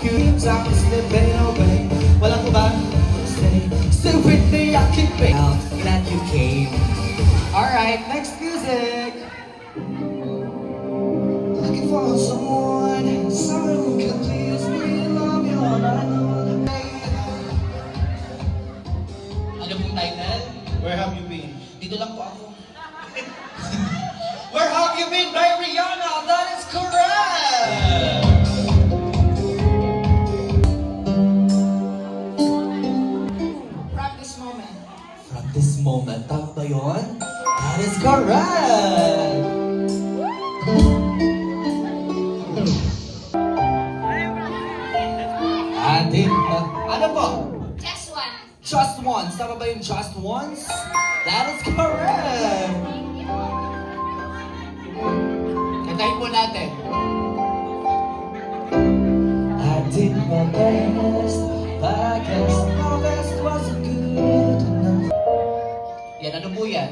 you. I'm slipping away. Walang ba? Stay with me, I keep it. Glad you came. Alright, next music. Looking for someone who can please me, love you all I know. Ano pong title? Where have you been? Dito lang po ako. Where have you been by Rihanna? That is correct! From this moment. From this moment. Tama ba yun? That is correct! Atin na. Ano po? Just one. Just once. Tama ba yung just once? That is correct! Kantahin po natin. I did my best, but I guess my best wasn't good enough. Yan, ano po yan?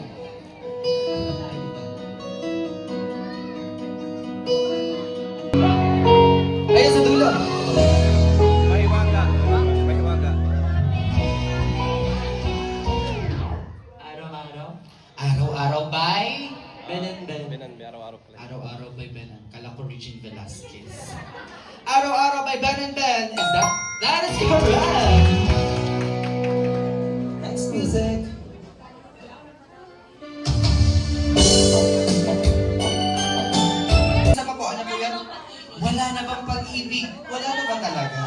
Ayun sa dulo. Mahiwaga. Mahiwaga. Araw-araw? Araw-araw by Ben and Ben. Benan, may araw-araw pala. Araw-araw by Ben. Kala ko Regine Velasquez. Araw-araw by Ben and Ben. That is correct! Next music. Isa pa po, ano po yan? Wala na bang pag-ibig? Wala na ba talaga?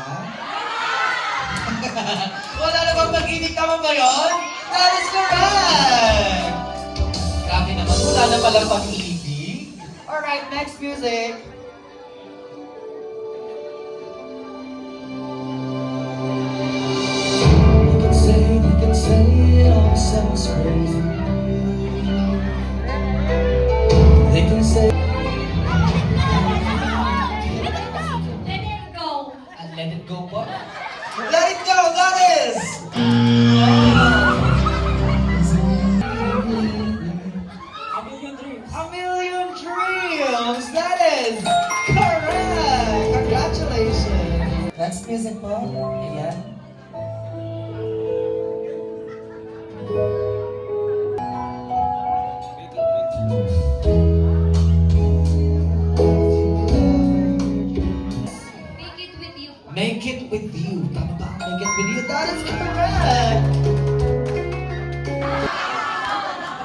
Wala na bang pag-ibig? Tama ba yun? That is correct! Grabe naman, wala na palang pag-ibig. Alright, next music. They can say it all sounds crazy. They can say Let it go. let it go po. Let it go, that is! A million dreams! That is correct! Congratulations! Next music po. Ayan. Make it with you. Make it with you. Tama ba? Make it with you. That is correct!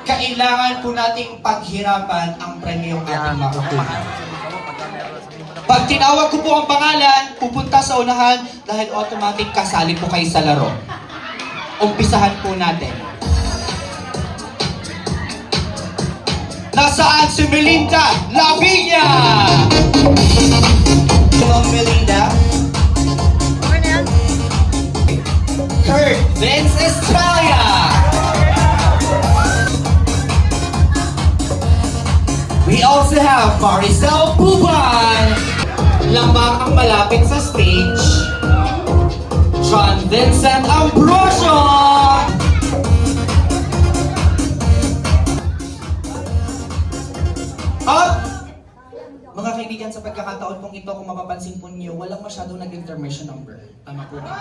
Kailangan po nating paghirapan ang premyong ating makukuha. Pag tinawag ko po ang pangalan, pupunta sa unahan dahil automatic kasali po kayo sa laro. Umpisahan po natin. Nasaan si Melinda Lavinia? Hello, Melinda. Kurt Vince Estrella. We also have Maricel Puban. Lamang ang malapit sa stage. John Vincent Ambrosio. At mga kaibigan, sa pagkakataon pong ito, kung mapapansin po niyo, walang masyadong nag-intermission number. Tama po ba?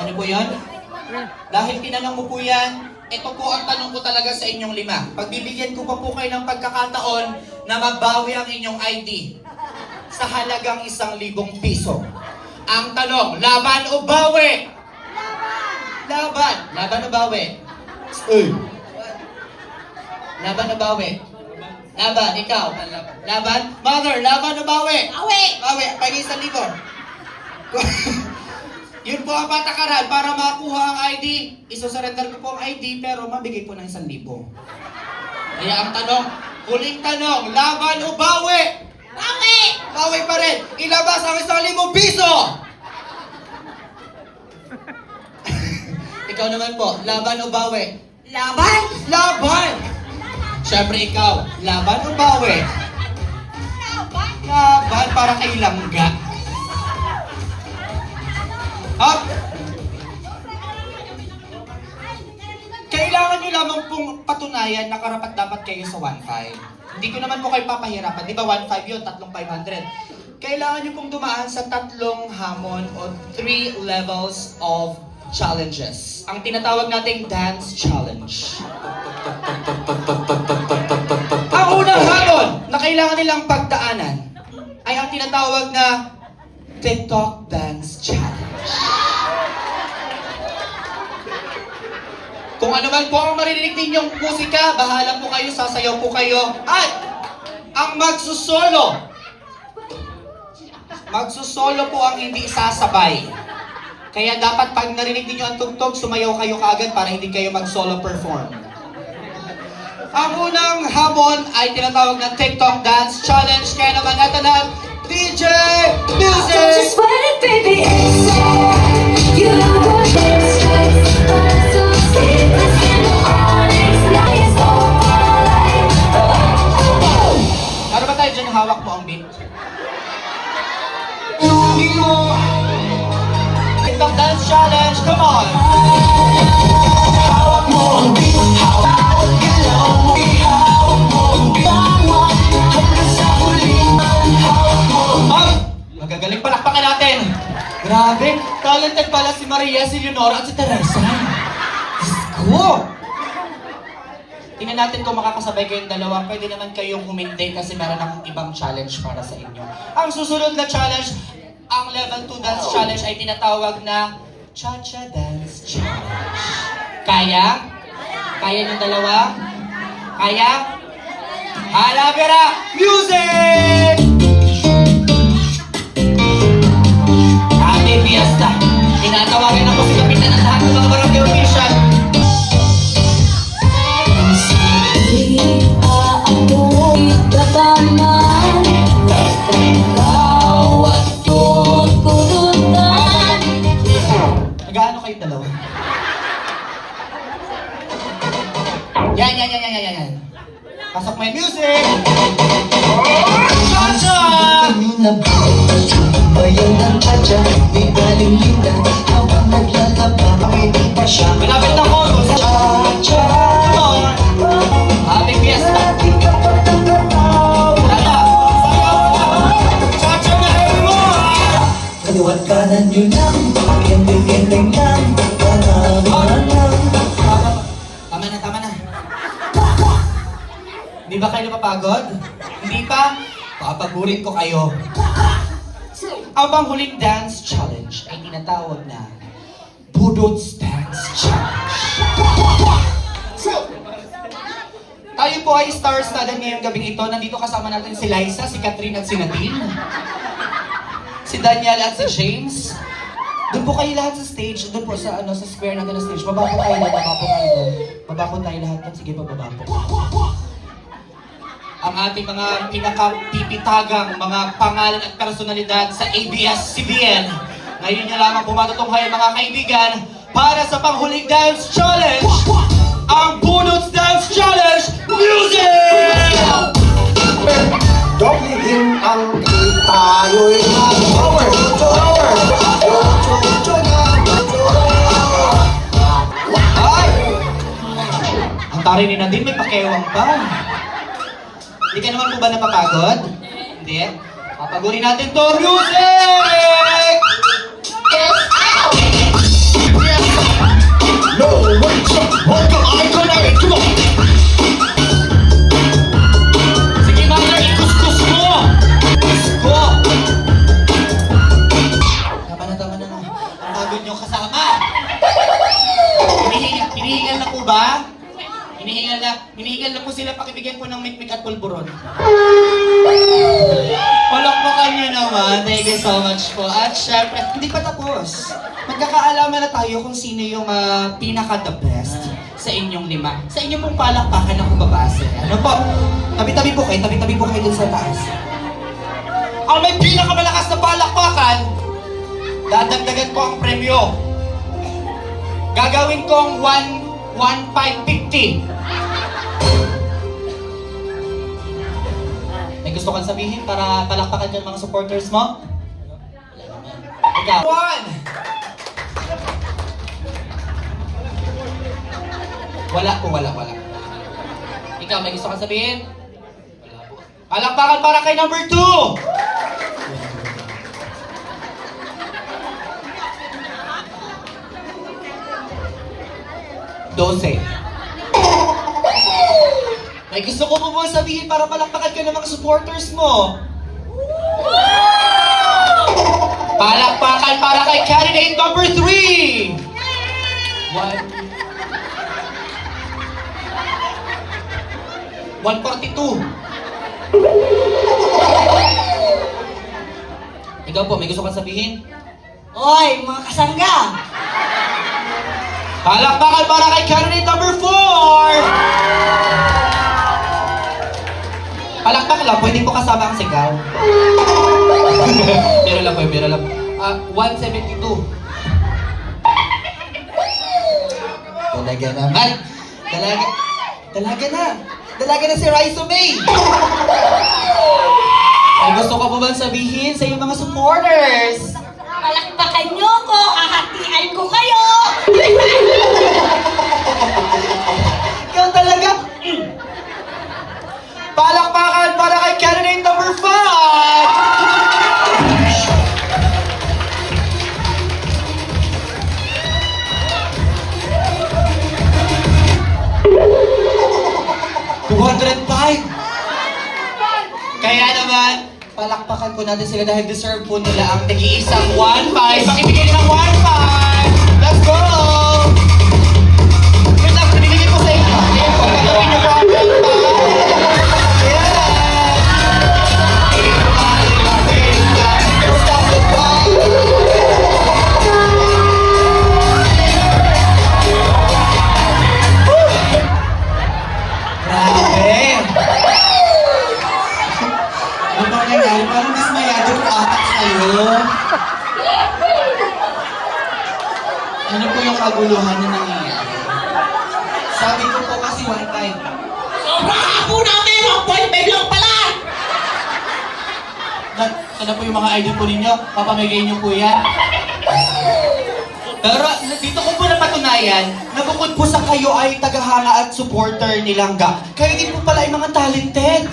Ano po yan? Dahil tinanong mo po yan, ito po ang tanong ko talaga sa inyong lima. Pagbibigyan ko pa po kayo ng pagkakataon na magbawi ang inyong ID sa halagang 1,000 piso. Ang tanong, laban o bawi? Laban! Laban o bawi? Laban o bawi? Laban, ikaw. Laban? Mother, laban o bawi? Awi! Bawi, pagi 1,000. Yun po ang patakaran para makuha ang ID. Isusurrender ko po ang ID pero mabigay po ng 1,000. Kaya ang tanong, huling tanong, laban o bawi? Awi! Bawi pa rin. Ilabas ang 1,000 piso! Ikaw naman po, laban o bawi? Laban! Laban! Siyempre ikaw, laban o bawi? Laban! Laban para kay langga. Up! Kailangan nyo lamang pong patunayan na karapat dapat kayo sa 1.5. Hindi ko naman po kayo papahirapan. Di ba 1.5 yun, 3,500. kailangan nyo pong dumaan sa 3 hamon o 3 levels of challenges. Ang tinatawag nating dance challenge. Ang unang hamon na kailangan nilang pagdaanan ay ang tinatawag na TikTok Dance Challenge. Kung ano man po ang maririnig ninyong musika, bahala po kayo, sasayaw po kayo. At ang magsusolo po ang hindi sasabay. Kaya dapat pag narinig niyo ang tugtog, sumayaw kayo kaagad para hindi kayo mag-solo perform. Ang unang hamon ay tinatawag na TikTok Dance Challenge. Kaya naman ito na, DJ Music! Just wait, baby, it's alright. You know what it's like. I'm so sleepless in the mornings. Now you're so alright. Ano ba tayo dyan? Hawak mo ang beat. TikTok Dance Challenge, come on! Hawak mo ang beat, hawak galaw mo, hawak mo ang bitawan, hanggang sa huling hawak mo. Ay! Magagaling palakpakan natin! Grabe! Talented pala si Maria, si Leonora at si Teresa. Diyos ko! Tingnan natin kung makakasabay kayong dalawa. Pwede naman kayong humindi kasi meron akong ibang challenge para sa inyo. Ang susunod na challenge, ang level 2 dance challenge ay tinatawag na Cha-Cha Dance Challenge. Kaya? Kaya yung dalawa? Kaya? Halabira! Music! Happy Fiesta! Tinatawagan ako si Kapitan at lahat ng mga barangay official. Nag-ano kayo dalawa? Yan. Pasok mo yung music! Cha-cha! Bayan ng Chacha, may galing linda, habang naglalaba, hindi pa siya. Malapit na ko! Chacha, Happy Fiesta! Cha-cha na everyone! kaliwat kanan yun lang, kending-kending lang, panaman lang. Tama na. Hindi ba kayo napapagod? Hindi pa? Papagurin ko kayo. Ang panghuling dance challenge ay tinatawag na Budots Dance Challenge. Tayo po ay star-studded ngayong gabing ito. Nandito kasama natin si Liza, si Catherine at si Nadine. Si Daniel at si James. Doon po kayo lahat sa stage. Doon po sa sa square natin na stage. Baba po tayo doon. Baba po tayo lahat doon. Sige, bababa po. Ang ating mga pinakapipitagang mga pangalan at personalidad sa ABS-CBN. Ngayon niya lamang pumatutunghay mga kaibigan para sa panghuling dance challenge, ang Budots Dance Challenge Music! Doblihin ang tayo'y mag-power, Ay! Ang tari ni Nadine may pakewang pa. Hindi ka naman po ba napapagod? Hindi? Papagurin natin to. Music! No, wait, come on. Sige, mother, ikuskus mo! Kusko! Tama na. Ang pagod nyo kasama. Hinihingal na po ba? Hinihingal na po sila, pakibigyan po ng mikmik at pulburon. Palakpakan nyo naman. Thank you so much po. At syempre, hindi pa tapos. Magkakaalaman na tayo kung sino yung pinaka-the best sa inyong 5. Sa inyong pong palakpakan ako babase. Ano po? Tabi-tabi po kayo dun sa taas. Ang may pinakamalakas na palakpakan, dadagdagan ko ang premyo. Gagawin kong 1,550. May gusto kang sabihin para palakpakan ka ng mga supporters mo? Ikaw. 1! Wala. Ikaw, may gusto kang sabihin? Wala po. Palakpakan para kay number 2! 12. May gusto ko po po sabihin para palakpakan ka ng mga supporters mo. Palakpakan para kay candidate number 3! 142. Ikaw po, may gusto kang sabihin? Oy, mga kasangga! Palakpakan para kay candidate number 4! Palakpak lang, pwede po kasama ang sigaw. Biro lang po, biro lang. 172. Talaga naman. Talaga na si Raisa May. Ay, gusto ko po bang sabihin sa iyong mga supporters? Palakpakan nyo ko! Hahatian ko kayo! Ikaw talaga. Palakpakan para kay candidate number 5! 205! Kaya naman, palakpakan po natin sila dahil deserve po nila ang tagi-isang 1.5. Pakibigay nila ng 1.5! Let's go! Wait lang, binibigay ko sa inyo. Ayan po, pagkapin niyo po ang 1.5. Grabe! Ano ba nangyari? Parang mas mayado ko ata kayo. Ano po yung kaguluhan na nangyayari? Sabi ko po kasi one time. Sobra ako namin! 1.5 lang pala! Ano po yung mga ID po ninyo? Papamigay niyo po yan. Pero dito ko po napatunayan na bukod po sa kayo ay tagahanga at supporter ni Langga, kayo din po pala ay mga talented.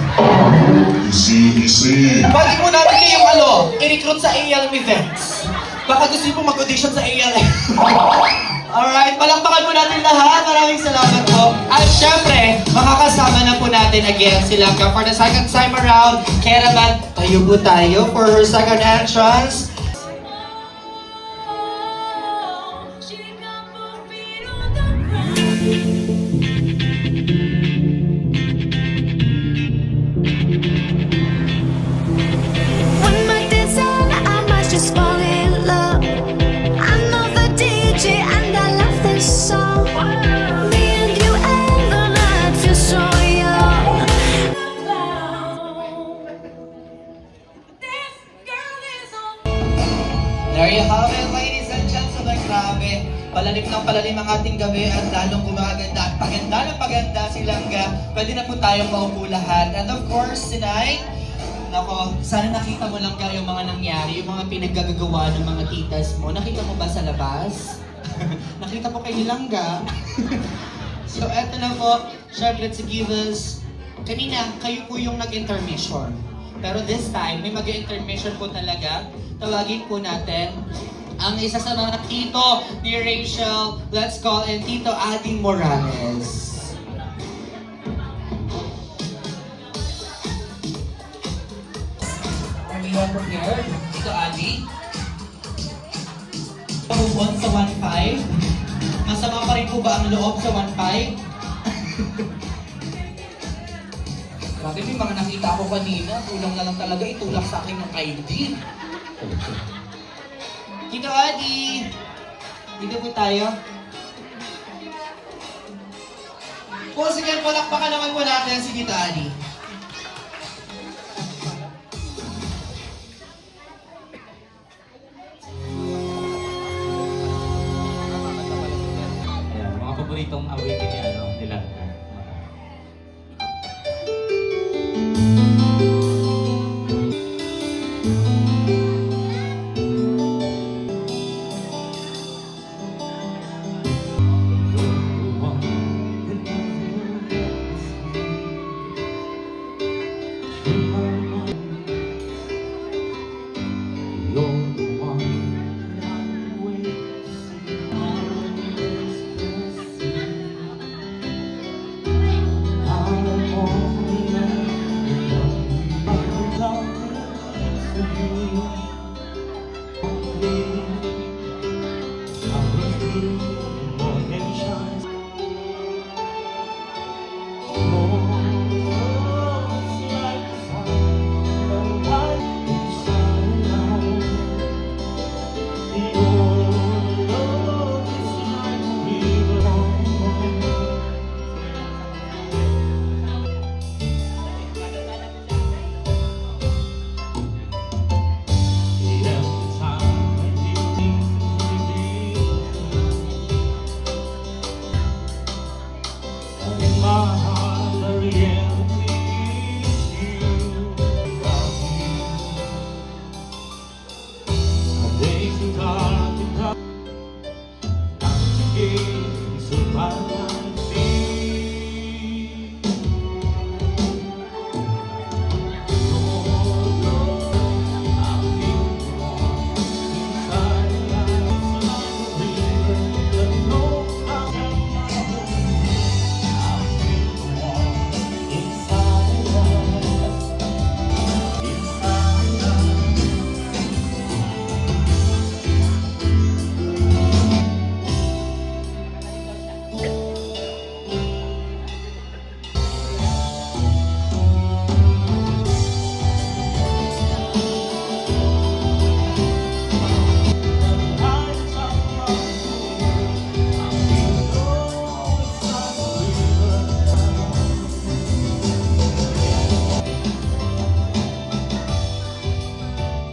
Easy. Pwede po natin kayong i-recruit sa ALM events. Baka gusto niyo po mag-audition sa ALM. Alright, palakpakan po natin lahat. Maraming salamat po. At syempre, makakasama na po natin again si Langga for the second time around. Kaya naman, tayo po tayo for her second entrance. When my dance on, I might just fall in love. I know the DJ and I love this song. Me and you and the night feel so young. There you have it, ladies and gentlemen. Grabe. Palalim ng palalim ang ating gabi at lalong gumaganda at paganda ng paganda si Langga. Pwede na po tayong maupo lahat. And of course, tonight, nako, sana nakita mo lang yung mga nangyari, yung mga pinaggagawa ng mga titas mo. Nakita mo ba sa labas? Nakita po kay Langga. So, eto na po. Syempre, to give us, kanina, kayo po yung nag-intermission. Pero this time, may mag-intermission po talaga. Tawagin po natin ang isa sa mga tito ni Rachel, let's call in Tito Adi Morales. Are we all prepared? Tito Adi? Move on sa 1.5. Masama pa rin po ba ang loob sa 1.5? Grabe, may mga nakita ako kanina. Kulang na lang talaga itulak sa akin ng ID. Tito Adi! Dito po tayo. Once again, palakpakan naman po natin si Tito Adi. Ayan, mga paboritong awitin niya, nila.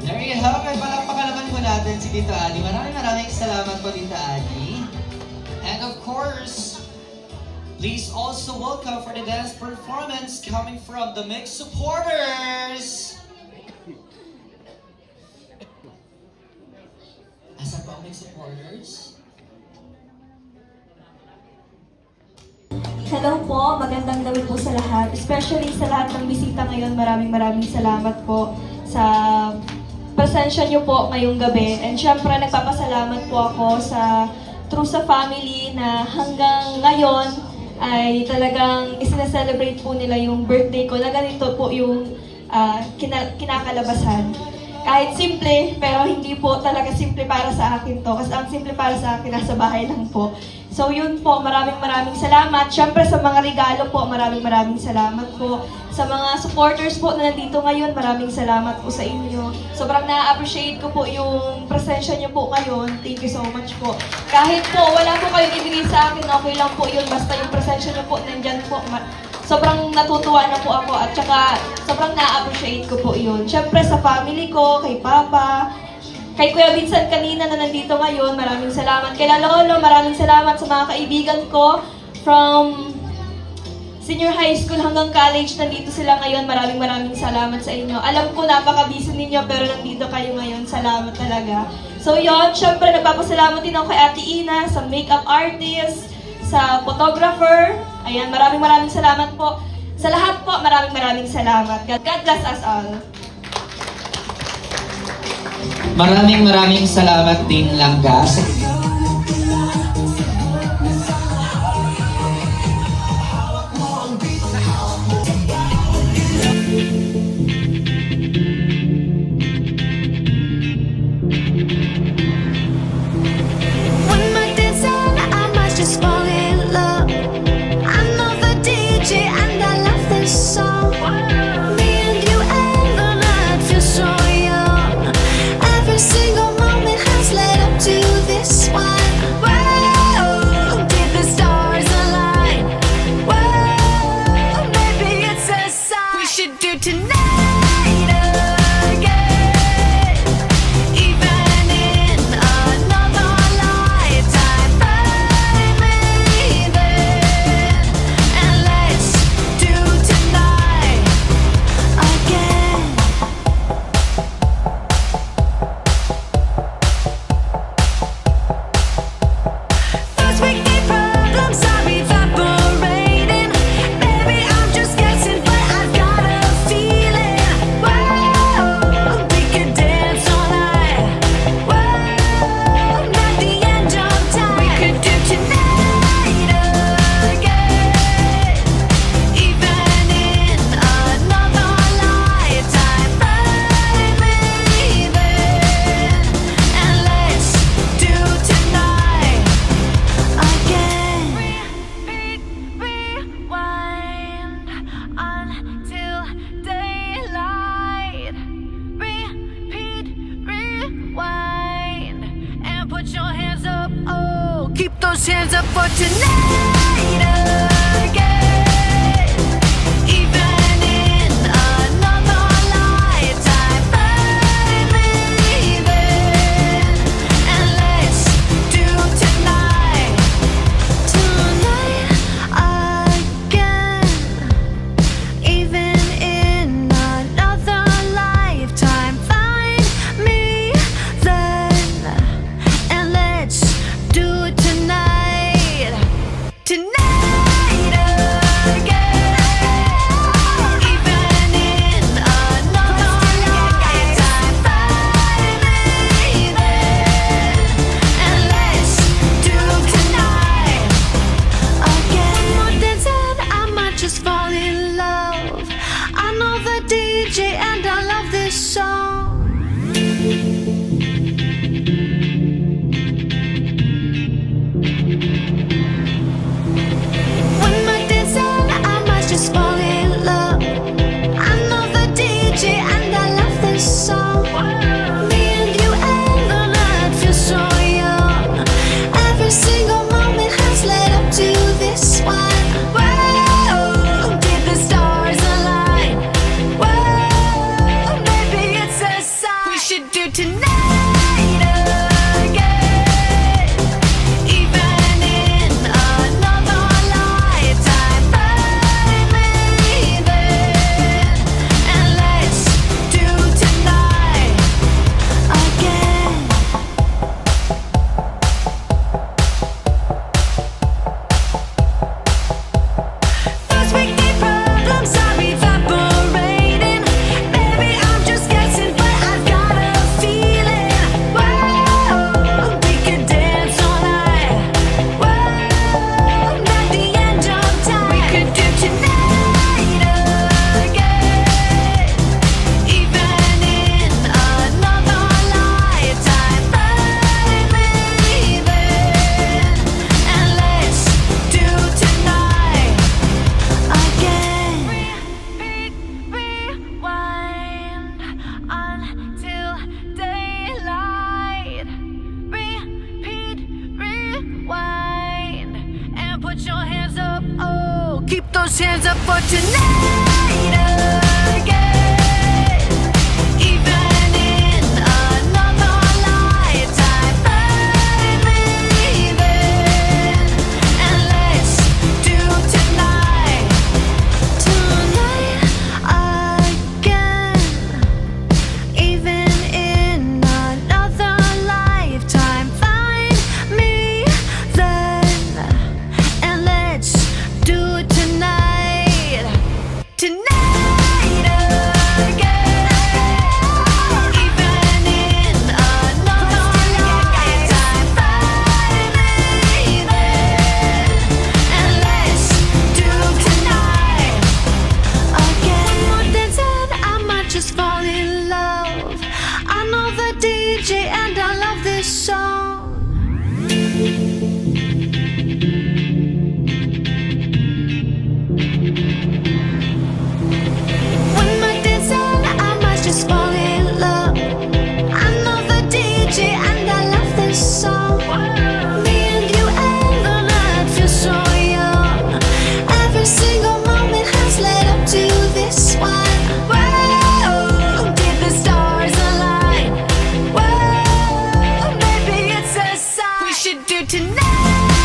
There you have it. Palakpakan naman po natin si Tita Adi. Maraming salamat po, Tita Adi. And of course, please also welcome for the dance performance coming from the Mix supporters. Asan po ang Mix supporters? Hello po, magandang gabi po sa lahat. Especially sa lahat ng bisita ngayon, maraming salamat po sa presensya niyo po ngayong gabi. And syempre, nagpapasalamat po ako sa Trusa family na hanggang ngayon ay talagang isineselebrate po nila yung birthday ko na ganito po yung kinakalabasan. Kahit simple, pero hindi po talaga simple para sa akin to. Kasi ang simple para sa akin, nasa bahay lang po. So yun po, maraming salamat. Siyempre sa mga regalo po, maraming salamat po. Sa mga supporters po na nandito ngayon, maraming salamat po sa inyo. Sobrang na-appreciate ko po yung presensya niyo po ngayon. Thank you so much po. Kahit po wala po kayong ibigay sa akin, okay lang po yun. Basta yung presensya niyo po, nandyan po. Sobrang natutuwa na po ako at saka sobrang na-appreciate ko po yun. Siyempre sa family ko, kay Papa, kay Kuya Vincent kanina na nandito ngayon, maraming salamat. Kay Lolo, maraming salamat sa mga kaibigan ko from senior high school hanggang college. Nandito sila ngayon, maraming salamat sa inyo. Alam ko napaka-busy ninyo pero nandito kayo ngayon. Salamat talaga. So yun, syempre nagpapasalamat din ako kay Ate Ina, sa makeup artist, sa photographer. Ayan, maraming salamat po. Sa lahat po, maraming salamat. God bless us all. Maraming salamat din, Langga. When my days are, I might just fall in love. I know the DJ and I love this song. Me and you and the night feel so young. Every single moment has led up to this one. put your hands up, oh, keep those hands up for tonight again. Even in another lifetime, find me then, and let's do tonight again. Even in another lifetime, find me then, and let's do it tonight. Tonight again. Even in another lifetime, find me then, and let's do tonight again. More dancing, I might just fall in love. I know the DJ and I love this song. When we're dancing, I might just fall in love. I know the DJ and I love this song. Me and you and the night feel so young. Every single moment has led up to this one. Whoa, did the stars align? Whoa, maybe it's a sign we should do tonight again. Even in another lifetime, find me then, and let's do tonight again. First weekday problems are evaporating. Maybe I'm just guessing, but I've got a feeling. Whoa, we could dance all night. Whoa, not the end of time. We could do tonight again. Even in another lifetime, find me then, and let's do tonight again. Rewind until daylight. Repeat, rewind, and put your hands up, oh, keep those hands up for tonight again. Even in another lifetime, find me then, and let's do tonight again. Even in another lifetime, find me then, and let's do it tonight. Tonight again. Even in another lifetime, find me then, and let's do tonight again. More dancing, I might just fall in love. I know the DJ and I love this song. When we're dancing, I might just fall in love. I know the DJ and I love this song. Me and you and the night feel so young. Every single moment has led up to this one. Whoa, did the stars align? Whoa, maybe it's a sign we should do tonight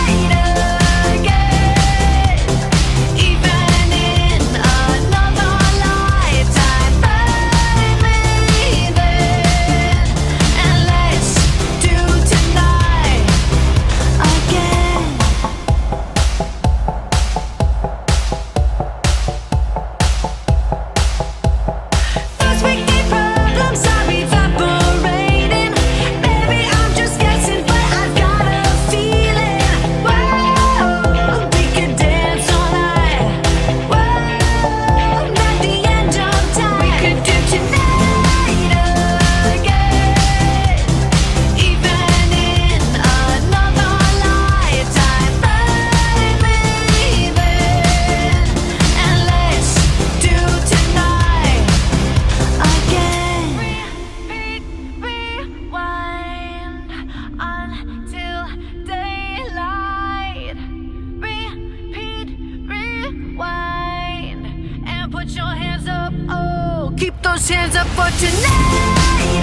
those hands up for tonight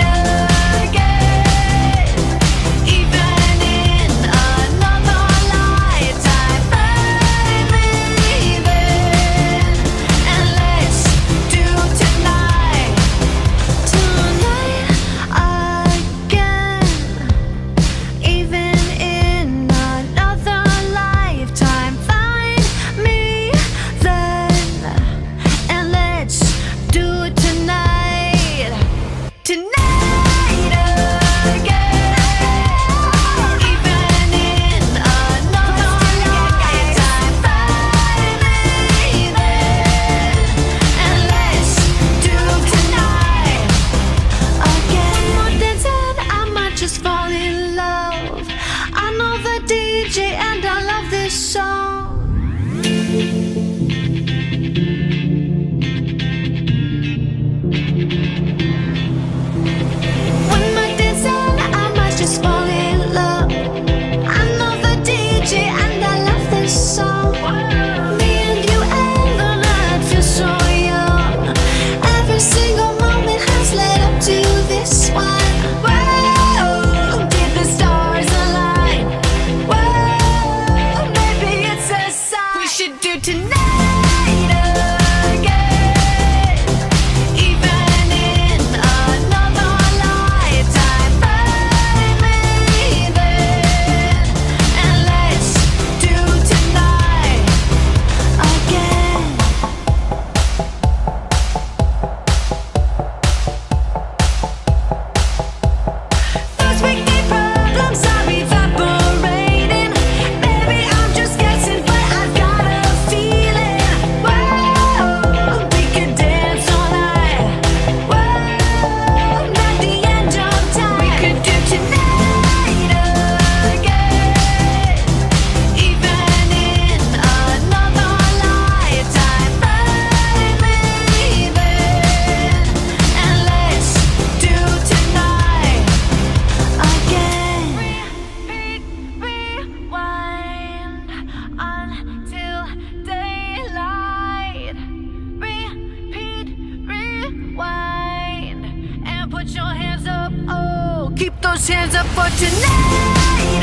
again. Even in another lifetime, find me there. And let's do tonight again. Even in another lifetime, find me then. And let's do it tonight. Tonight again. Even in another lifetime, find me then. And let's do tonight again. More than 10, I might just fall in love. I know the DJ and I love this song. One more dance and I might just fall in love. I know the DJ and I love this song. Me and you and the night feel so young. Every single moment has led up to this one. Whoa, did the stars align? Whoa, maybe it's a sign. We should do tonight again. Even in another lifetime, find me there. And let's do tonight again. Those weekday problems are evaporating. Maybe I'm just guessing, but I've got a feeling. Whoa, we could dance all night. Whoa, not the end of time. We could do tonight again. Even in another lifetime, find me there. And let's do tonight again. Repeat, rewind until daylight. Repeat, rewind and put your hands up. Oh, keep those hands up for tonight